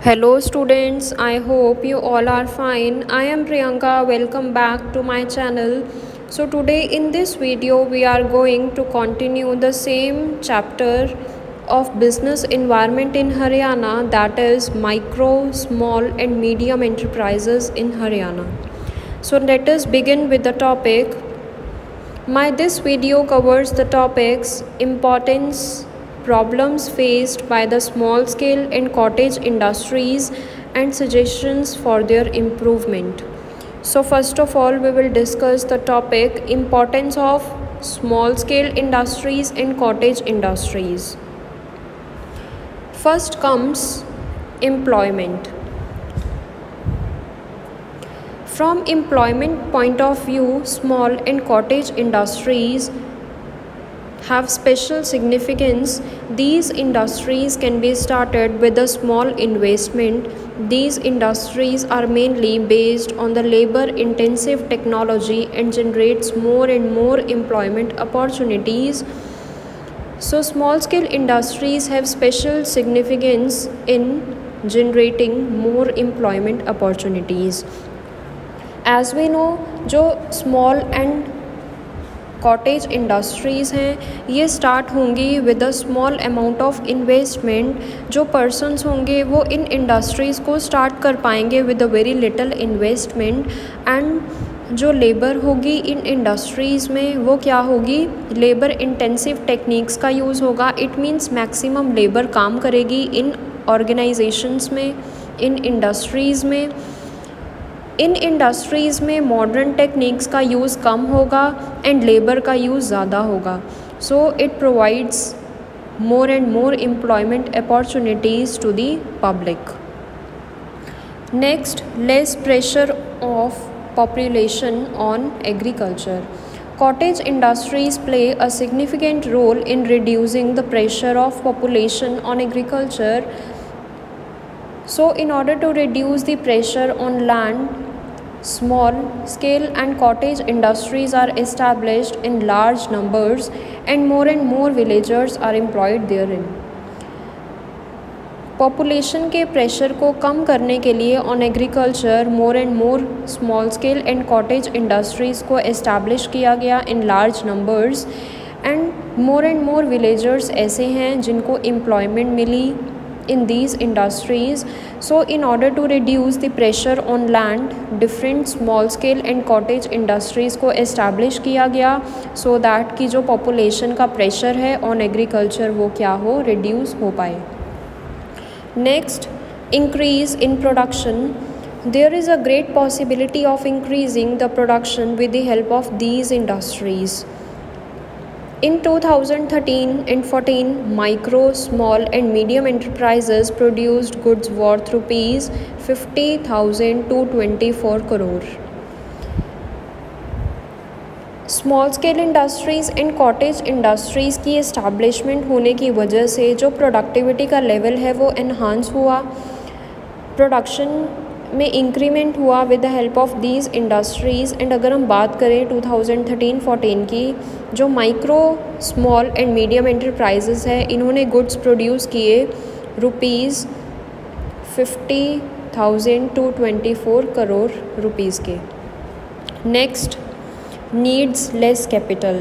Hello students, I hope you all are fine. I am Priyanka. Welcome back to my channel. So today in this video we are going to continue the same chapter of business environment in Haryana, that is micro, small and medium enterprises in Haryana. So let us begin with the topic. This video covers the topics importance, problems faced by the small scale and cottage industries and suggestions for their improvement. So first of all we will discuss the topic importance of small scale industries and cottage industries. First comes employment. From employment point of view, small and cottage industries have special significance. These industries can be started with a small investment. These industries are mainly based on the labor intensive technology and generates more and more employment opportunities. So small scale industries have special significance in generating more employment opportunities. As we know, जो small and cottage industries हैं ये start होंगी with a small amount of investment. जो persons होंगे वो इन industries को start कर पाएंगे with a very little investment. And जो लेबर होगी इन इंडस्ट्रीज़ में वो क्या होगी, लेबर इंटेंसिव टेक्निक्स का यूज़ होगा. इट मीन्स मैक्सिमम लेबर काम करेगी इन ऑर्गेनाइजेशंस में, इन इंडस्ट्रीज़ में. इन इंडस्ट्रीज़ में मॉडर्न टेक्निक्स का यूज़ कम होगा एंड लेबर का यूज़ ज़्यादा होगा. So it provides more and more employment opportunities to the public. Next, less pressure of population on agriculture. Cottage industries play a significant role in reducing the pressure of population on agriculture. So in order to reduce the pressure on land, small scale and cottage industries are established in large numbers and more villagers are employed therein. Population के pressure को कम करने के लिए on agriculture more and more small scale and cottage industries को establish किया गया in large numbers. And more villagers ऐसे हैं जिनको एम्प्लॉयमेंट मिली in these industries. So in order to reduce the pressure on land, different small scale and cottage industries को establish किया गया so that कि जो population का pressure है on agriculture वो क्या हो, reduce हो पाए. Next, increase in production. There is a great possibility of increasing the production with the help of these industries. In 2013 and 14, micro, small and medium enterprises produced goods worth rupees 50,000 to 24 crore. Small scale industries and cottage industries की establishment होने की वजह से जो productivity का level है वो enhance हुआ, प्रोडक्शन में इंक्रीमेंट हुआ with the help of these industries. And अगर हम बात करें 2013-14 की, जो micro, small and medium enterprises है इन्होंने गुड्स प्रोड्यूस किए रुपीज़ 50,000 to 24 करोड़ रुपीज़ के. Next, needs less capital.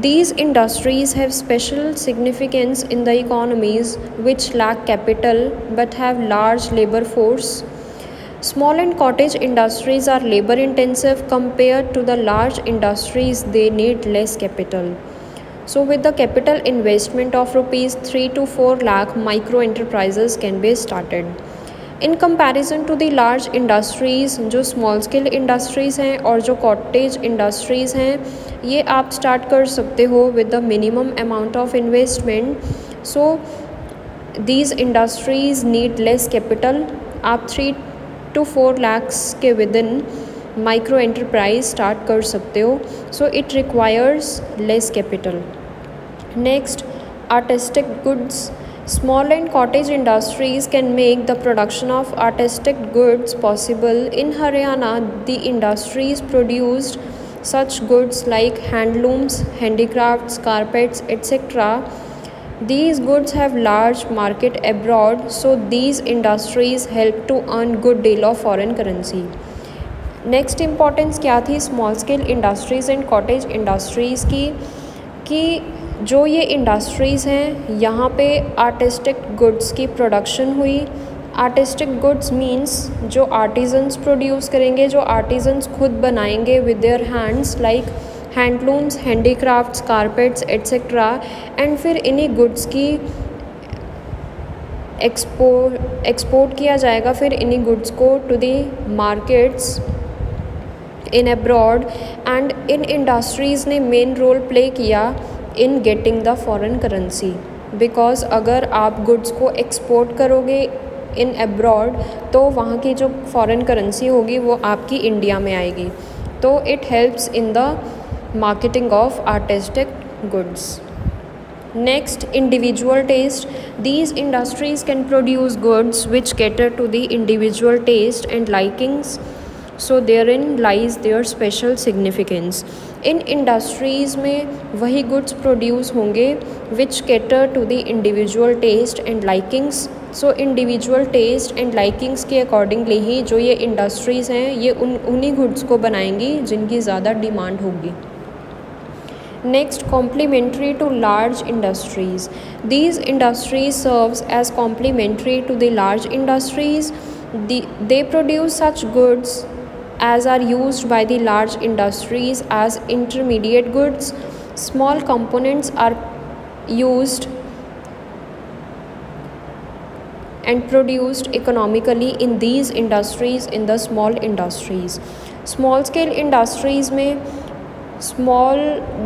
These industries have special significance in the economies which lack capital but have large labor force. Small and cottage industries are labor intensive compared to the large industries. They need less capital. So with the capital investment of rupees 3 to 4 lakh, micro enterprises can be started. In comparison to the large industries, जो small scale industries हैं और जो cottage industries हैं ये आप start कर सकते हो with the minimum amount of investment. So these industries need less capital. आप 3 to 4 lakhs के with in micro enterprise start कर सकते हो. So it requires less capital. Next, artistic goods. Small and cottage industries can make the production of artistic goods possible. In Haryana, the industries produced such goods like handlooms, handicrafts, carpets, etc. These goods have large market abroad, so these industries help to earn good deal of foreign currency. Next importance क्या थी small scale industries and cottage industries की, कि जो ये industries हैं यहाँ पे artistic goods की प्रोडक्शन हुई। आर्टिस्टिक गुड्स मींस जो आर्टिजन्स प्रोड्यूस करेंगे, जो आर्टिजन्स खुद बनाएंगे with their hands, like handlooms, handicrafts, carpets etcetera. And फिर इन्हीं गुड्स की एक्सपोर्ट किया जाएगा फिर इन्हीं गुड्स को to the markets in abroad. And इन इंडस्ट्रीज़ ने मेन रोल प्ले किया in getting the foreign currency, because अगर आप गुड्स को एक्सपोर्ट करोगे इन अब्रॉड तो वहाँ की जो फॉरेन करेंसी होगी वो आपकी इंडिया में आएगी। तो it helps in the marketing of artistic goods. Next, individual taste. These industries can produce goods which cater to the individual taste and likings, so therein lies their special significance. इन industries में वही goods produce होंगे which cater to the individual taste and likings. So individual taste and likings के accordingly ही जो ये industries हैं ये उन्हीं गुड्स को बनाएंगी जिनकी ज़्यादा डिमांड होगी। Next, complementary to large industries. These industries serves as complementary to the large industries. They produce such goods as are used by the large industries as intermediate goods. Small components are used and produced economically in these industries in the small industries. Small scale industries में small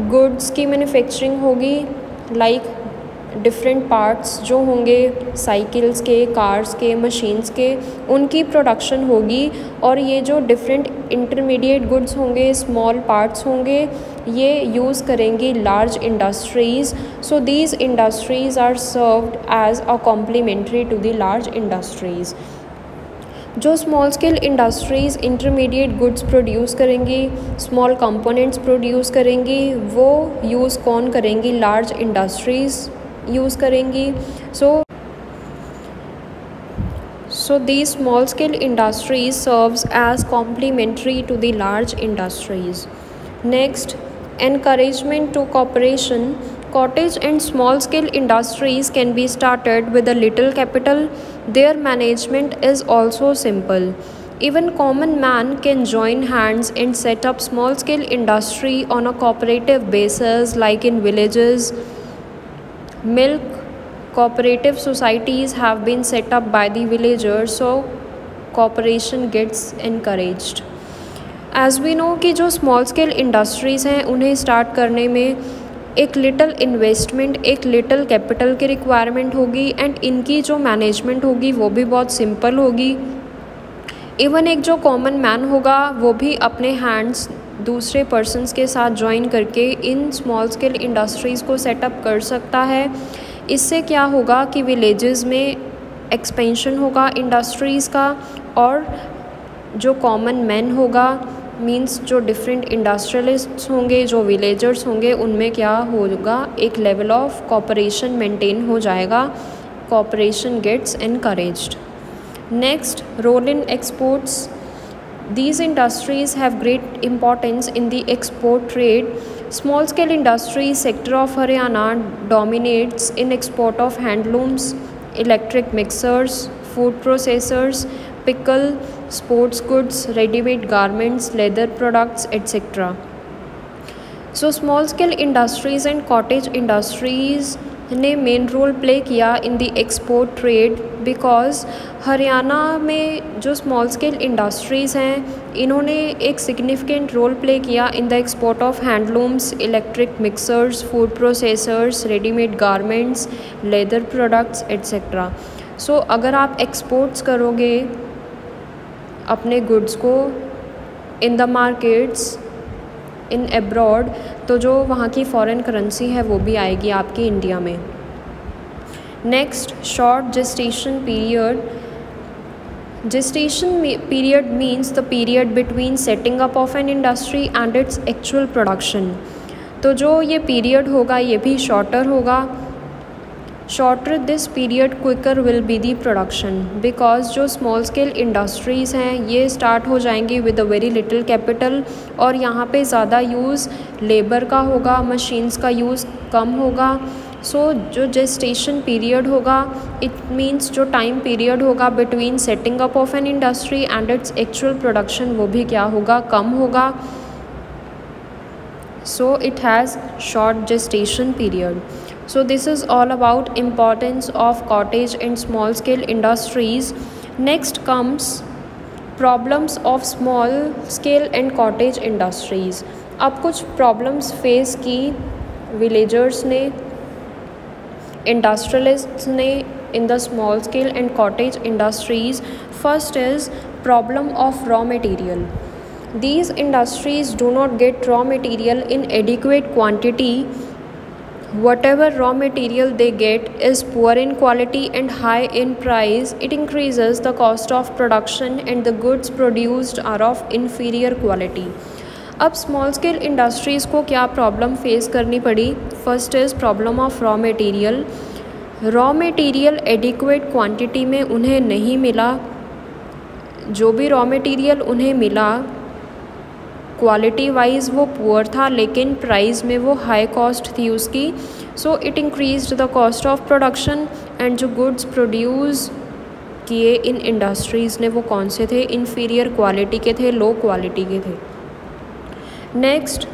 goods की manufacturing होगी, like different parts जो होंगे cycles के, cars के, machines के, उनकी production होगी। और ये जो डिफरेंट इंटरमीडिएट गुड्स होंगे, स्मॉल पार्ट्स होंगे, ये यूज़ करेंगी large industries. So these industries are served as a complementary to the large industries. जो small scale industries intermediate goods produce करेंगी, स्मॉल कंपोनेंट्स प्रोड्यूस करेंगी, वो यूज़ कौन करेंगी? लार्ज इंडस्ट्रीज़ यूज़ करेंगी। सो these small scale industries serves as complementary to the large industries. Next, encouragement to cooperation. Cottage and small scale industries can be started with a little capital. Their management is also simple. Even common man can join hands and set up small scale industry on a cooperative basis, like in villages. Milk cooperative societies have been set up by the villagers, so cooperation gets encouraged. As we know कि जो small scale industries हैं उन्हें start करने में एक little investment, एक little capital की requirement होगी एंड इनकी जो मैनेजमेंट होगी वो भी बहुत सिंपल होगी। इवन एक जो कॉमन मैन होगा वो भी अपने हैंड्स दूसरे पर्सनस के साथ ज्वाइन करके इन स्मॉल स्केल इंडस्ट्रीज़ को सेटअप कर सकता है। इससे क्या होगा कि विलेजेस में एक्सपेंशन होगा इंडस्ट्रीज़ का, और जो कॉमन मैन होगा मींस जो डिफरेंट इंडस्ट्रियलिस्ट्स होंगे, जो विलेजर्स होंगे, उनमें क्या होगा? एक लेवल ऑफ कोऑपरेशन मेंटेन हो जाएगा। Cooperation gets encouraged. Next, role in exports. These industries have great importance in the export trade. Small scale industry sector of Haryana dominates in export of handlooms, electric mixers, food processors, pickle, sports goods, ready-made garments, leather products, etc. So small scale industries and cottage industries ने main role play किया in the export trade, because Haryana में जो small scale industries हैं इन्होंने एक significant role play किया in the export of handlooms, electric mixers, food processors, readymade garments, leather products etcetera. So अगर आप एक्सपोर्ट्स करोगे अपने गुड्स को in the markets in abroad, तो जो वहाँ की फॉरेन करेंसी है वो भी आएगी आपकी इंडिया में। Next, short gestation period. Gestation period means the period between setting up of an industry and its actual production. तो जो ये पीरियड होगा ये भी शॉर्टर होगा, shorter this period quicker will be the production, because जो small scale industries हैं ये स्टार्ट हो जाएंगी with a very little capital, और यहाँ पे ज़्यादा यूज़ लेबर का होगा, मशीन्स का यूज़ कम होगा। सो जो जेस्टेशन पीरियड होगा, इट मीन्स जो टाइम पीरियड होगा between setting up of an industry and its actual production, वो भी क्या होगा, कम होगा। So it has short gestation period. So this is all about importance of cottage and small scale industries. Next comes problems of small scale and cottage industries. अब कुछ problems face की villagers ने, industrialists ने in the small scale and cottage industries. First is problem of raw material. These industries do not get raw material in adequate quantity. Whatever raw material they get is poor in quality and high in price. It increases the cost of production and the goods produced are of inferior quality. अब small scale industries को क्या problem face करनी पड़ी? First is problem of raw material. Raw material adequate quantity में उन्हें नहीं मिला. जो भी रॉ मटेरियल उन्हें मिला क्वालिटी वाइज वो पुअर था, लेकिन प्राइस में वो हाई कॉस्ट थी उसकी. So it increased the cost of production and जो गुड्स प्रोड्यूस किए इन इंडस्ट्रीज़ ने वो कौन से थे? इन्फीरियर क्वालिटी के थे, लो क्वालिटी के थे. Next,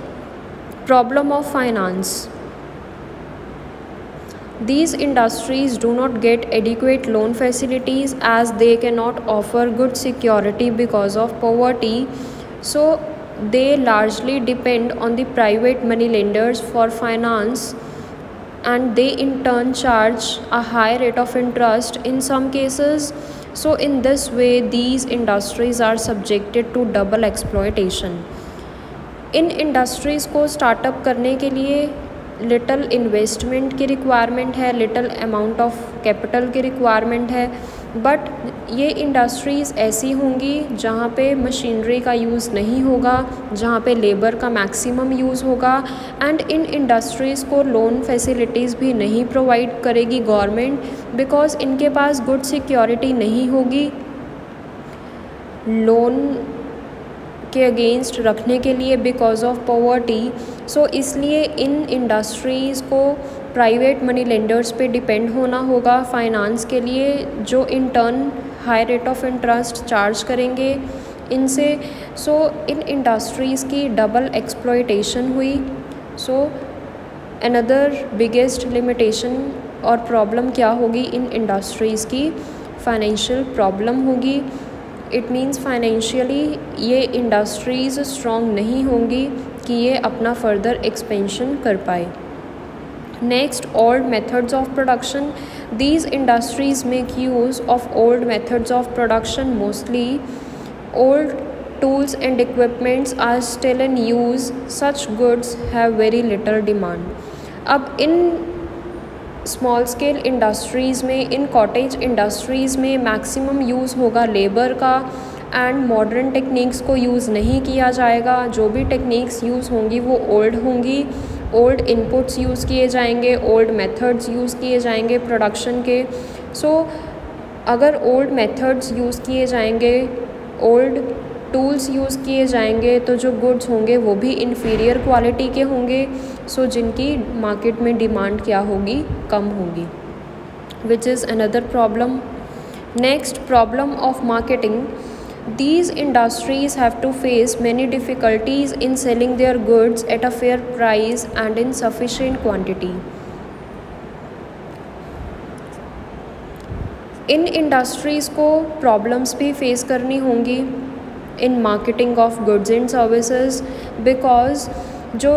problem of finance. These industries do not get adequate loan facilities as they cannot offer good security because of poverty. So they largely depend on the private money lenders for finance, and they in turn charge a high rate of interest in some cases. So in this way these industries are subjected to double exploitation. In industries को startup करने के लिए little investment की requirement है, little amount of capital की requirement है, but ये industries ऐसी होंगी जहाँ पे मशीनरी का यूज़ नहीं होगा, जहाँ पे लेबर का मैक्सिमम यूज़ होगा, एंड इन इंडस्ट्रीज़ को लोन फैसिलिटीज़ भी नहीं प्रोवाइड करेगी गवर्नमेंट, बिकॉज इनके पास गुड सिक्योरिटी नहीं होगी लोन के अगेंस्ट रखने के लिए बिकॉज ऑफ पॉवर्टी. सो इसलिए इन इंडस्ट्रीज़ को प्राइवेट मनी लेंडर्स पे डिपेंड होना होगा फाइनेंस के लिए, जो in turn high rate of interest charge करेंगे इनसे. सो इन इंडस्ट्रीज़ की डबल एक्सप्लॉयटेशन हुई. सो अनदर बिगेस्ट लिमिटेशन और प्रॉब्लम क्या होगी इन इंडस्ट्रीज़ की? फाइनेंशियल प्रॉब्लम होगी. इट मीन्स फाइनेंशियली ये इंडस्ट्रीज़ स्ट्रॉन्ग नहीं होंगी कि ये अपना फर्दर एक्सपेंशन कर पाए. Next, old methods of production. These industries make use of old methods of production mostly. Old tools and equipments are still in use. Such goods have very little demand. अब in small scale industries में, इन cottage industries में maximum use होगा labour का, and modern techniques को use नहीं किया जाएगा. जो भी टेक्निक्स यूज़ होंगी वो ओल्ड होंगी. ओल्ड इनपुट्स यूज़ किए जाएंगे, ओल्ड मेथड्स यूज़ किए जाएंगे प्रोडक्शन के. सो अगर ओल्ड मेथड्स यूज़ किए जाएंगे, ओल्ड टूल्स यूज़ किए जाएंगे, तो जो गुड्स होंगे वो भी इन्फीरियर क्वालिटी के होंगे. सो जिनकी मार्केट में डिमांड क्या होगी? कम होगी, विच is another problem. Next, problem of marketing. These industries have to face many difficulties in selling their goods at a fair price and in sufficient quantity. इन इंडस्ट्रीज़ को प्रॉब्लम्स भी फेस करनी होंगी in marketing of goods and services, because जो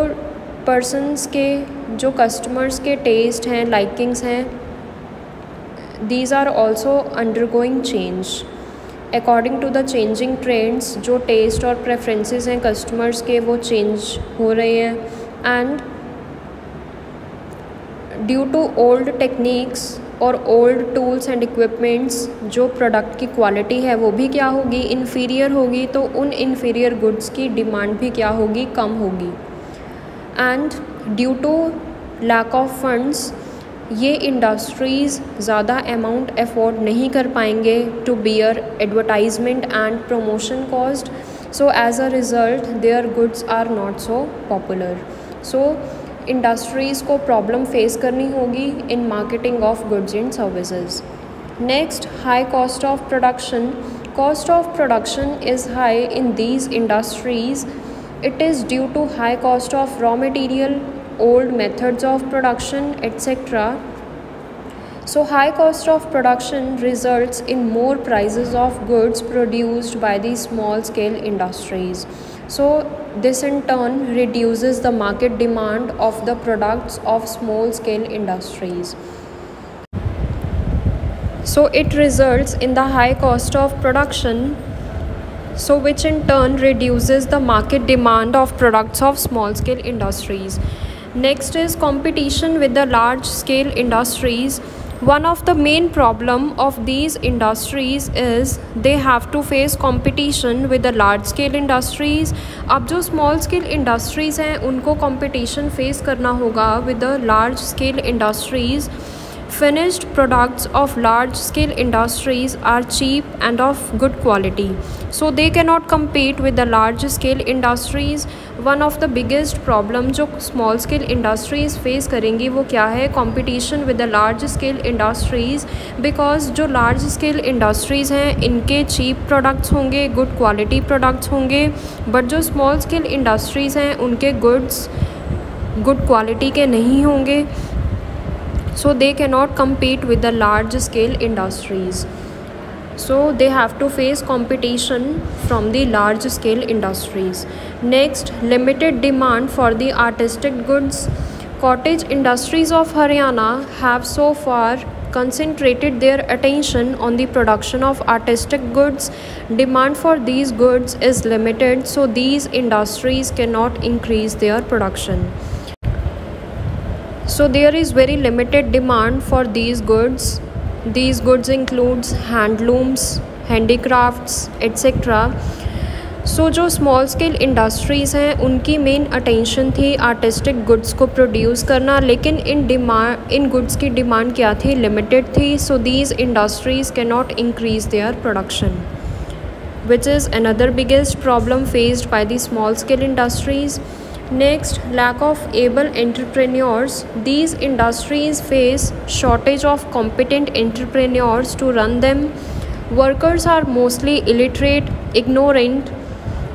persons के, जो customers के taste हैं, लाइकिंग्स हैं, these are also undergoing change according to the changing trends. जो टेस्ट और प्रेफरेंसेस हैं कस्टमर्स के वो चेंज हो रहे हैं, and due to old techniques और ओल्ड टूल्स एंड इक्विपमेंट्स जो प्रोडक्ट की क्वालिटी है वो भी क्या होगी? इन्फीरियर होगी. तो उन इन्फीरियर गुड्स की डिमांड भी क्या होगी? कम होगी. And due to lack of funds ये इंडस्ट्रीज़ ज़्यादा अमाउंट अफोर्ड नहीं कर पाएंगे to bear advertisement and promotion cost, so as a result their goods are not so popular. So industries को प्रॉब्लम फेस करनी होगी in marketing of goods and services. Next, high cost of production. Cost of production is high in these industries. It is due to high cost of raw material, old methods of production, etc. So high cost of production results in more prices of goods produced by the small scale industries. So this in turn reduces the market demand of the products of small scale industries. So it results in the high cost of production, so which in turn reduces the market demand of products of small scale industries. Next is competition with the large scale industries. One of the main problem of these industries is they have to face competition with the large scale industries. अब जो small scale industries हैं उनको competition face करना होगा with the large scale industries. Finished products of large scale industries are cheap and of good quality, so they cannot compete with the large scale industries. One of the biggest problem जो small scale industries face करेंगी वो क्या है? Competition with the large scale industries, because जो large scale industries हैं इनके cheap products होंगे, good quality products होंगे, but जो small scale industries हैं उनके goods good quality के नहीं होंगे, so they cannot compete with the large scale industries. So they have to face competition from the large scale industries. Next, limited demand for the artistic goods. Cottage industries of Haryana have so far concentrated their attention on the production of artistic goods. Demand for these goods is limited, so these industries cannot increase their production. So there is very limited demand for these goods. These goods includes handlooms, handicrafts, etc. So जो small scale industries हैं उनकी main attention थी artistic goods को produce करना, लेकिन इन goods की demand क्या थी? Limited थी. So these industries cannot increase their production, which is another biggest problem faced by the small scale industries. Next, lack of able entrepreneurs. These industries face shortage of competent entrepreneurs to run them. Workers are mostly illiterate, ignorant.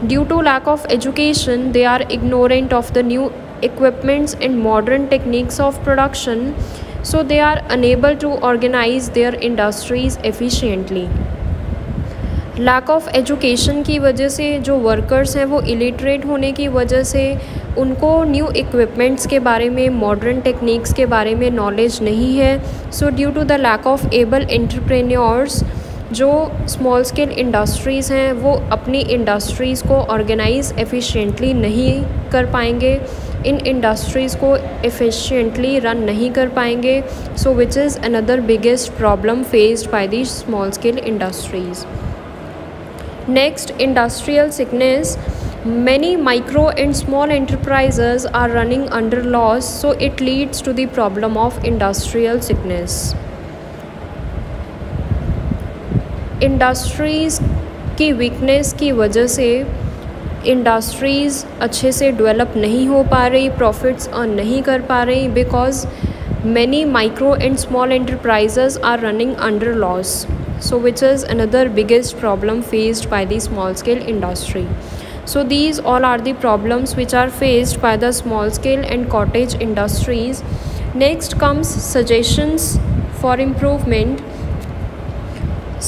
Due to lack of education, they are ignorant of the new equipments and modern techniques of production, so they are unable to organize their industries efficiently. Lack of education की वजह से जो workers हैं वो illiterate होने की वजह से उनको न्यू इक्विपमेंट्स के बारे में, मॉडर्न टेक्निक्स के बारे में नॉलेज नहीं है. So due to the lack of able entrepreneurs, जो स्मॉल स्केल इंडस्ट्रीज़ हैं वो अपनी इंडस्ट्रीज़ को ऑर्गेनाइज एफिशिएंटली नहीं कर पाएंगे, इन इंडस्ट्रीज़ को एफिशिएंटली रन नहीं कर पाएंगे. So which is another biggest problem faced by the small scale industries. Next, industrial sickness. Many micro and small enterprises are running under loss, so it leads to the problem of industrial sickness. Industries की weakness की वजह से industries अच्छे से develop नहीं हो पा रही, प्रॉफिट्स अर्न नहीं कर पा रही, because many micro and small enterprises are running under loss. So which is another biggest problem faced by the small scale industry. So these all are the problems which are faced by the small scale and cottage industries. Next comes suggestions for improvement.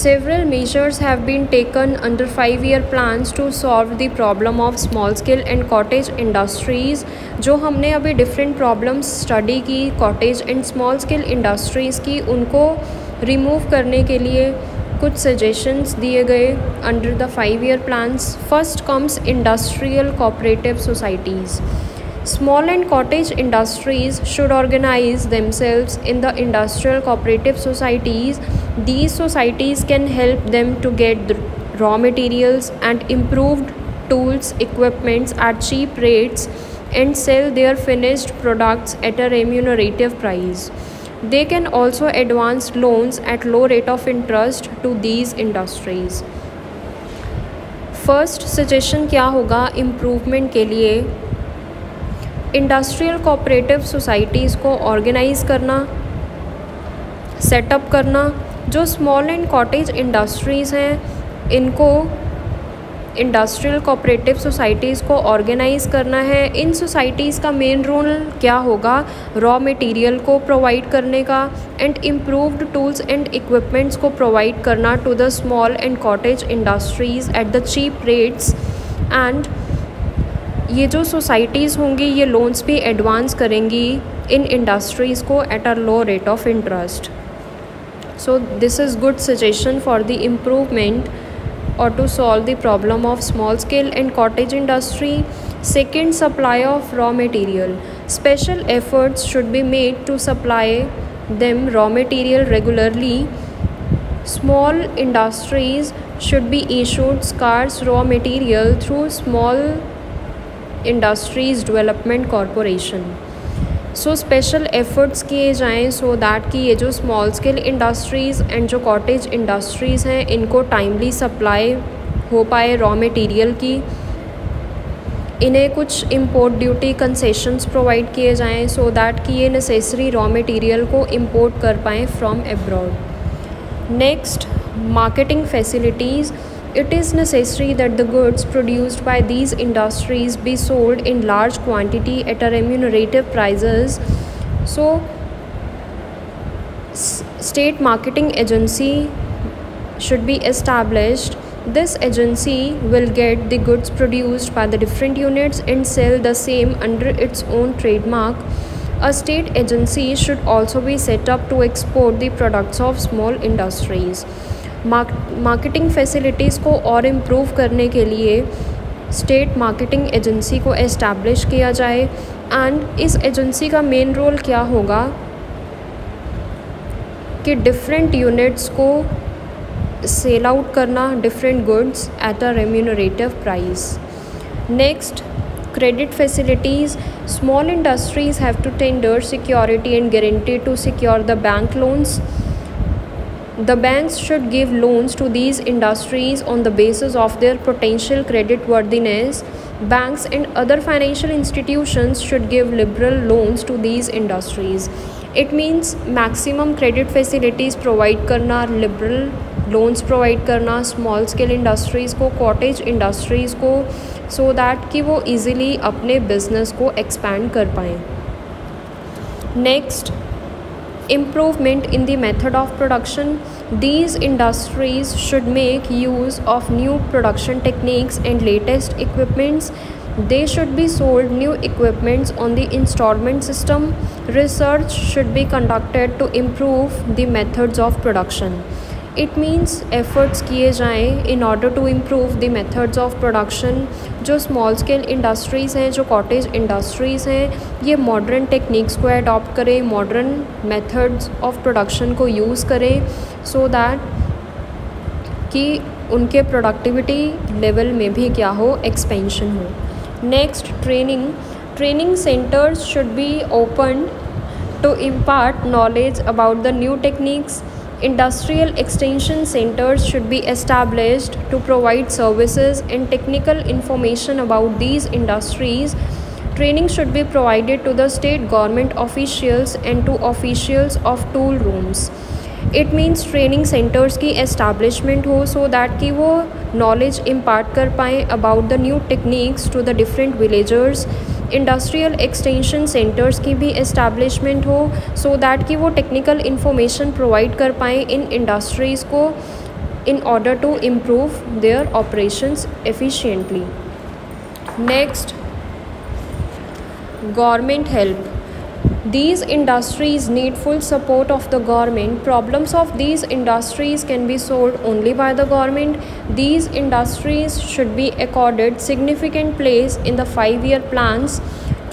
Several measures have been taken under 5-year plans to solve the problem of small scale and cottage industries. जो हमने अभी different problems study की cottage and small scale industries की, उनको remove करने के लिए कुछ सजेशंस दिए गए under the 5-year plans. First comes industrial cooperative societies. Small and cottage industries should organize themselves in the industrial cooperative societies. These societies can help them to get the raw materials and improved tools, equipments at cheap rates and sell their finished products at a remunerative price. They can also advance loans at low rate of interest to these industries. First suggestion क्या होगा improvement के लिए? Industrial cooperative societies को organise करना, setup करना. जो small and cottage industries हैं इनको इंडस्ट्रियल कोऑपरेटिव सोसाइटीज़ को ऑर्गेनाइज़ करना है. इन सोसाइटीज़ का मेन रोल क्या होगा? रॉ मटेरियल को प्रोवाइड करने का and improved tools and equipments को प्रोवाइड करना to the small and cottage industries at the cheap rates. And ये जो सोसाइटीज़ होंगी ये लोन्स भी एडवांस करेंगी इन इंडस्ट्रीज़ को at a low rate of interest. So this is good suggestion for the improvement or to solve the problem of small scale and cottage industry. Second, supply of raw material. Special efforts should be made to supply them raw material regularly. Small industries should be issued scarce raw material through Small Industries Development Corporation. So special efforts किए जाएँ so that कि ये जो small scale industries and जो cottage industries हैं इनको timely supply हो पाए रॉ मटेरियल की. इन्हें कुछ इंपोर्ट ड्यूटी कंसेशंस प्रोवाइड किए जाएँ सो दैट कि ये नेसेसरी रॉ मटेरियल को इंपोर्ट कर पाएँ from abroad. Next, marketing facilities. It is necessary that the goods produced by these industries be sold in large quantity at a remunerative prices. So, state marketing agency should be established. This agency will get the goods produced by the different units and sell the same under its own trademark. A state agency should also be set up to export the products of small industries. Marketing facilities को और improve करने के लिए state marketing agency को establish किया जाए. And इस agency का मेन रोल क्या होगा कि डिफरेंट यूनिट्स को सेल आउट करना different goods at a remunerative price. Next, credit facilities. Small industries have to tender security and guarantee to secure the bank loans. The banks should give loans to these industries on the basis of their potential credit worthiness. Banks and other financial institutions should give liberal loans to these industries. It means maximum credit facilities provide करना, liberal loans provide करना small scale industries को, cottage industries को, so that कि वो easily अपने business को expand कर पाएँ. Next, improvement in the method of production. These industries should make use of new production techniques and latest equipments. They should be sold new equipments on the installment system. Research should be conducted to improve the methods of production. It means efforts किए जाएँ in order to improve the methods of production. जो small scale industries हैं, जो cottage industries हैं, ये modern techniques को adopt करें, modern methods of production को यूज़ करें सो दैट कि उनके प्रोडक्टिविटी लेवल में भी क्या हो, एक्सपेंशन हो. Next, training centres should be open to impart knowledge about the new techniques. Industrial extension centers should be established to provide services and technical information about these industries. Training should be provided to the state government officials and to officials of tool rooms. It means training centers की establishment हो so that कि वो knowledge impart कर पाएँ about the new techniques to the different villagers. Industrial extension centres की भी establishment हो so that कि वो टेक्निकल इन्फॉर्मेशन प्रोवाइड कर पाएँ इन इंडस्ट्रीज़ को in order to improve their operations efficiently. Next, government help. These industries need full support of the government. Problems of these industries can be solved only by the government. These industries should be accorded significant place in the 5-year plans.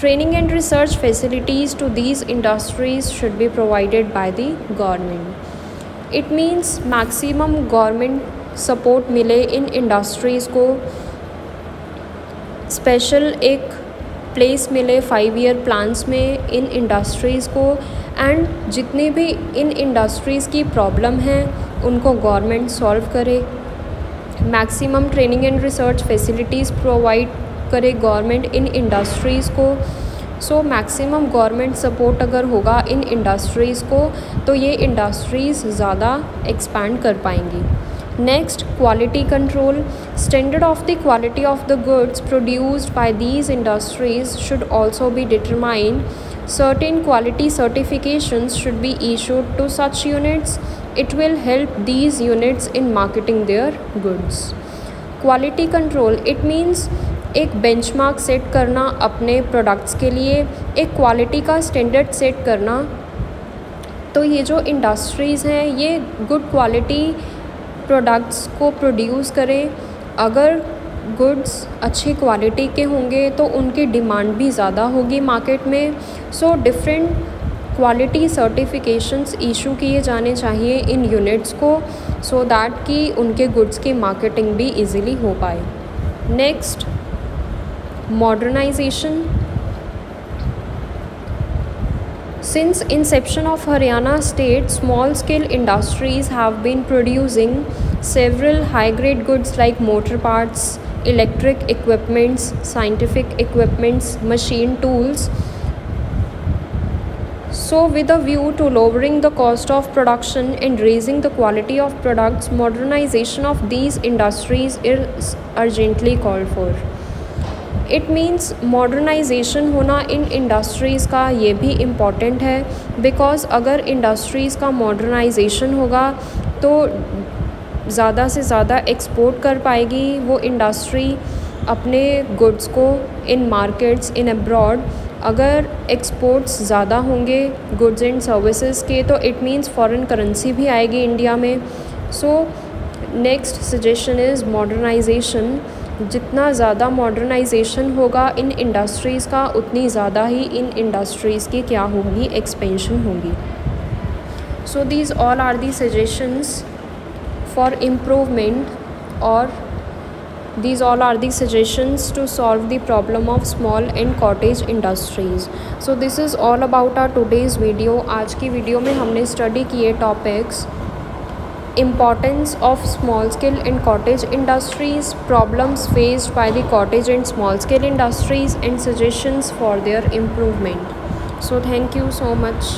Training and research facilities to these industries should be provided by the government. It means maximum government support मिले इन industries को, special एक place मिले 5-year plans में इन industries को, and जितने भी इन industries की problem हैं उनको गवर्नमेंट सॉल्व करे, maximum training and research facilities provide करे गवर्नमेंट इन इंडस्ट्रीज़ को। सो मैक्सिमम गवर्नमेंट सपोर्ट अगर होगा इन इंडस्ट्रीज़ को तो ये इंडस्ट्रीज़ ज़्यादा एक्सपैंड कर पाएंगी। Next, quality control. Standard of the quality of the goods produced by these industries should also be determined. Certain quality certifications should be issued to such units. It will help these units in marketing their goods. Quality control, it means एक benchmark set करना अपने products के लिए, एक quality का standard set करना। तो ये जो इंडस्ट्रीज़ हैं ये गुड क्वालिटी प्रोडक्ट्स को प्रोड्यूस करें। अगर गुड्स अच्छी क्वालिटी के होंगे तो उनकी डिमांड भी ज़्यादा होगी मार्केट में। So different quality certifications issue किए जाने चाहिए इन यूनिट्स को, सो दैट कि उनके गुड्स की मार्केटिंग भी इजीली हो पाए। Next, modernisation. Since inception of Haryana state, small scale industries have been producing several high grade goods like motor parts, electric equipments, scientific equipments, machine tools. So with a view to lowering the cost of production and raising the quality of products, modernization of these industries is urgently called for. It means modernisation होना in industries का ये भी important है, because अगर industries का modernisation होगा तो ज़्यादा से ज़्यादा एक्सपोर्ट कर पाएगी वो इंडस्ट्री अपने गुड्स को इन मार्केट्स इन अब्रॉड। अगर एक्सपोर्ट्स ज़्यादा होंगे गुड्स एंड सर्विसेज के तो इट मीन्स फॉरेन करेंसी भी आएगी इंडिया में। So next suggestion is modernisation. जितना ज़्यादा मॉडर्नाइजेशन होगा इन इंडस्ट्रीज़ का उतनी ज़्यादा ही इन इंडस्ट्रीज़ की क्या होगी, एक्सपेंशन होगी। So these all are the suggestions for improvement और these all are the suggestions to solve the problem of small and cottage industries. So this is all about our today's video. आज की video में हमने study किए topics Importance of small scale and cottage industries, problems faced by the cottage and small scale industries, and suggestions for their improvement. So thank you so much.